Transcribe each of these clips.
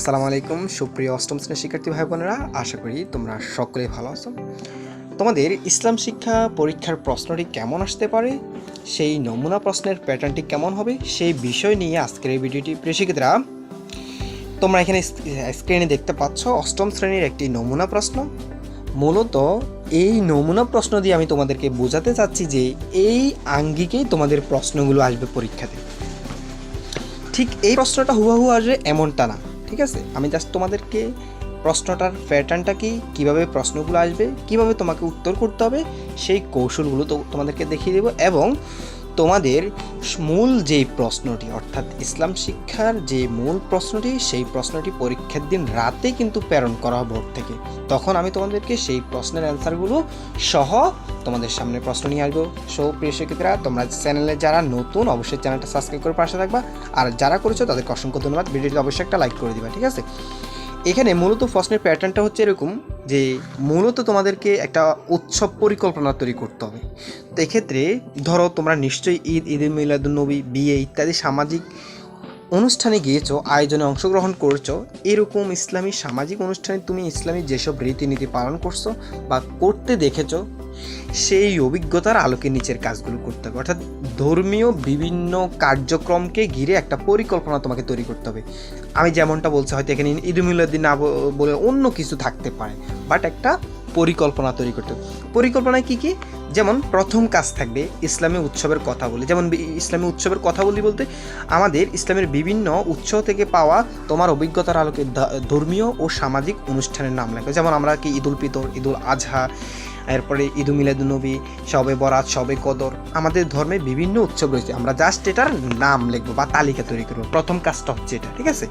আসসালামু আলাইকুম সুপ্রিয় অষ্টম শ্রেণীর শিক্ষার্থী ভাই বোনেরা, আশা করি তোমরা সকলেই ভালো আছো। তোমাদের ইসলাম শিক্ষা পরীক্ষার প্রশ্নটি কেমন আসতে পারে, সেই নমুনা প্রশ্নের প্যাটার্নটি কেমন হবে, সেই বিষয় নিয়ে আজকের এই ভিডিওটি। প্রিয় শিক্ষার্থীরা, তোমরা এখানে স্ক্রিনে দেখতে পাচ্ছ অষ্টম শ্রেণীর একটি নমুনা প্রশ্ন। মূলত এই নমুনা প্রশ্ন দিয়ে আমি তোমাদেরকে বোঝাতে চাচ্ছি যে এই আঙ্গিকেই তোমাদের প্রশ্নগুলো আসবে পরীক্ষাতে। ঠিক এই প্রশ্নটা হুবহু আসবে এমনটা না, ঠিক আছে? আমি জাস্ট তোমাদেরকে প্রশ্নটার প্যাটার্নটা কি, কীভাবে প্রশ্নগুলো আসবে, কিভাবে তোমাকে উত্তর করতে হবে, সেই কৌশলগুলো তো তোমাদেরকে দেখিয়ে দেবো। এবং তোমাদের মূল যেই প্রশ্নটি, অর্থাৎ ইসলাম শিক্ষার যে মূল প্রশ্নটি, সেই প্রশ্নটি পরীক্ষার দিন রাতে কিন্তু প্রেরণ করা বোর্ড থেকে। তখন আমি তোমাদেরকে সেই প্রশ্নের অ্যান্সারগুলো সহ তোমাদের সামনে প্রশ্ন নিয়ে আসবো। সো প্রিয় শিক্ষার্থীরা, তোমরা চ্যানেলে যারা নতুন অবশ্যই চ্যানেলটা সাবস্ক্রাইব করে পাশে থাকবা, আর যারা করেছো তাদেরকে অসংখ্য ধন্যবাদ। ভিডিওটি অবশ্যই একটা লাইক করে দিবা, ঠিক আছে? এখানে মূলত প্রশ্নের প্যাটার্নটা হচ্ছে এরকম যে মূলত তোমাদেরকে একটা উৎসব পরিকল্পনা তৈরি করতে হবে। তো এক্ষেত্রে ধরো তোমরা নিশ্চয়ই ঈদে মিলাদুন্নবী, বিয়ে ইত্যাদি সামাজিক অনুষ্ঠানে গিয়েছো, আয়োজনে অংশগ্রহণ করছো। এরকম ইসলামী সামাজিক অনুষ্ঠানে তুমি ইসলামী যেসব রীতিনীতি পালন করছো বা করতে দেখেছো, সেই অভিজ্ঞতার আলোকে নিচের কাজগুলো করতে হবে। অর্থাৎ ধর্মীয় বিভিন্ন কার্যক্রমকে ঘিরে একটা পরিকল্পনা তোমাকে তৈরি করতে হবে। আমি যেমনটা বলছি, হয়তো এখানে ঈদ মিলাদুন না বলে অন্য কিছু থাকতে পারে, বাট একটা পরিকল্পনা তৈরি করতে হবে। পরিকল্পনায় কী কী? যেমন প্রথম কাজ থাকবে ইসলামী উৎসবের কথা বলি। যেমন ইসলামী উৎসবের কথা বলতে আমাদের ইসলামের বিভিন্ন উৎসব থেকে পাওয়া তোমার অভিজ্ঞতার আলোকে ধর্মীয় ও সামাজিক অনুষ্ঠানের নাম লাগবে। যেমন আমরা কি ঈদুল ফিতর, ঈদুল আজহা, এরপরে ঈদ মিলাদুন্নবী, শবে বরাত, শবে কদর, আমাদের ধর্মে বিভিন্ন উৎসব রয়েছে। আমরা জাস্ট এটার নাম লিখবো বা তালিকা তৈরি করবো। প্রথম কাজটা হচ্ছে এটা, ঠিক আছে?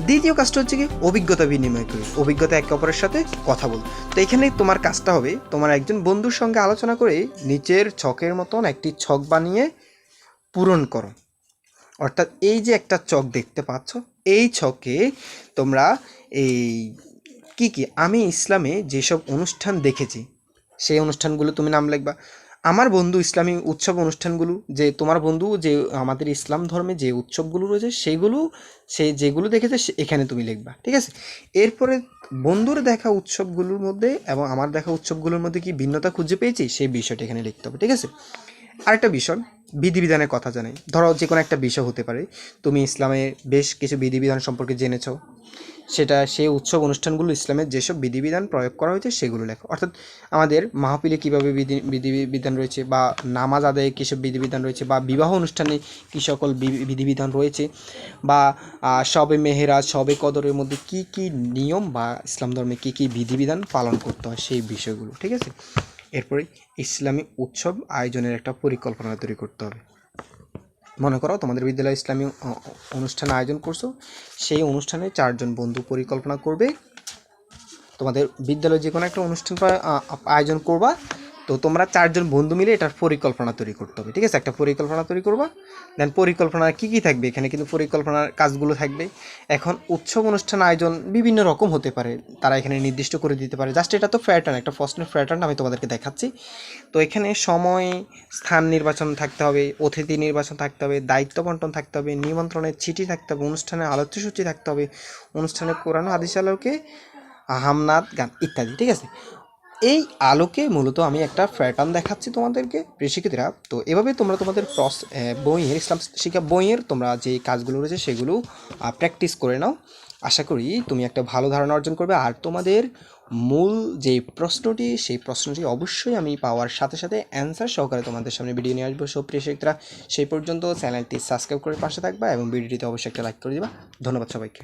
দ্বিতীয় কাজটা হচ্ছে কি অভিজ্ঞতা বিনিময় করি, অভিজ্ঞতা একে অপরের সাথে কথা বল। তো এখানে তোমার কাজটা হবে, তোমার একজন বন্ধুর সঙ্গে আলোচনা করে নিচের ছকের মতন একটি ছক বানিয়ে পূরণ করো। অর্থাৎ এই যে একটা ছক দেখতে পাচ্ছ, এই ছকে তোমরা এই কি কি আমি ইসলামে যেসব অনুষ্ঠান দেখেছি সেই অনুষ্ঠানগুলো তুমি নাম লিখবা। আমার বন্ধু ইসলামী উৎসব অনুষ্ঠানগুলো, যে তোমার বন্ধু যে আমাদের ইসলাম ধর্মে যে উৎসবগুলো রয়েছে সেইগুলো, সে যেগুলো দেখেছে এখানে তুমি লিখবা, ঠিক আছে? এরপরে বন্ধুর দেখা উৎসবগুলোর মধ্যে এবং আমার দেখা উৎসবগুলোর মধ্যে কি ভিন্নতা খুঁজে পেয়েছি, সেই বিষয়টা এখানে লিখতে হবে, ঠিক আছে? আরেকটা বিষয়, বিধিবিধানের কথা জানাই। ধরো যে কোনো একটা বিষয় হতে পারে, তুমি ইসলামের বেশ কিছু বিধিবিধান সম্পর্কে জেনেছো, সেটা সেই উৎসব অনুষ্ঠানগুলো ইসলামের যেসব বিধিবিধান প্রয়োগ করা হয়েছে সেগুলো লেখো। অর্থাৎ আমাদের মাহফিলে কীভাবে বিধিবিধান রয়েছে, বা নামাজ আদায়ে কী সব বিধিবিধান রয়েছে, বা বিবাহ অনুষ্ঠানে কী সকল বিধিবিধান রয়েছে, বা শবে মেহেরাজ, শবে কদরের মধ্যে কী কী নিয়ম বা ইসলাম ধর্মে কী কী বিধিবিধান পালন করতে হয়, সেই বিষয়গুলো, ঠিক আছে? এরপরে ইসলামী উৎসব আয়োজনের একটা পরিকল্পনা তৈরি করতে হবে। মনে করো তোমাদের বিদ্যালয়ে ইসলামী অনুষ্ঠান আয়োজন করছো, সেই অনুষ্ঠানে 4 জন বন্ধু পরিকল্পনা করবে তোমাদের বিদ্যালয়ে যে কোনো একটা অনুষ্ঠান আয়োজন করবা। তো তোমরা 4 জন বন্ধু মিলে এটার পরিকল্পনা তৈরি করতে হবে, ঠিক আছে? একটা পরিকল্পনা তৈরি করবা। দেন পরিকল্পনার কী কী থাকবে, এখানে কিন্তু পরিকল্পনার কাজগুলো থাকবে। এখন উৎসব অনুষ্ঠান আয়োজন বিভিন্ন রকম হতে পারে, তারা এখানে নির্দিষ্ট করে দিতে পারে। জাস্ট এটা তো প্যাটার্ন, একটা প্রশ্নের প্যাটার্ন আমি তোমাদেরকে দেখাচ্ছি। তো এখানে সময়, স্থান নির্বাচন থাকতে হবে, অতিথি নির্বাচন থাকতে হবে, দায়িত্ব বন্টন থাকতে হবে, নিমন্ত্রণের চিঠি থাকতে হবে, অনুষ্ঠানের আলোচ্যসূচি থাকতে হবে, অনুষ্ঠানে কোরআন হাদিস আলোকে হামনাদ গান ইত্যাদি, ঠিক আছে? এই আলোকে মূলত আমি একটা প্যাটার্ন দেখাচ্ছি তোমাদেরকে, প্রিয় শিক্ষার্থীরা। তো এভাবে তোমরা তোমাদের বইয়ের ইসলাম শিক্ষা বইয়ের তোমরা যে কাজগুলো রয়েছে সেগুলো প্র্যাকটিস করে নাও। আশা করি তুমি একটা ভালো ধারণা অর্জন করবে। আর তোমাদের মূল যে প্রশ্নটি, সেই প্রশ্নটি অবশ্যই আমি পাওয়ার সাথে সাথে অ্যান্সার সহকারে তোমাদের সামনে ভিডিও নিয়ে আসবো। সব প্রিয় শিক্ষার্থীরা, সেই পর্যন্ত চ্যানেলটি সাবস্ক্রাইব করে পাশে থাকবা এবং ভিডিওটিতে অবশ্যই একটা লাইক করে দিবা। ধন্যবাদ সবাইকে।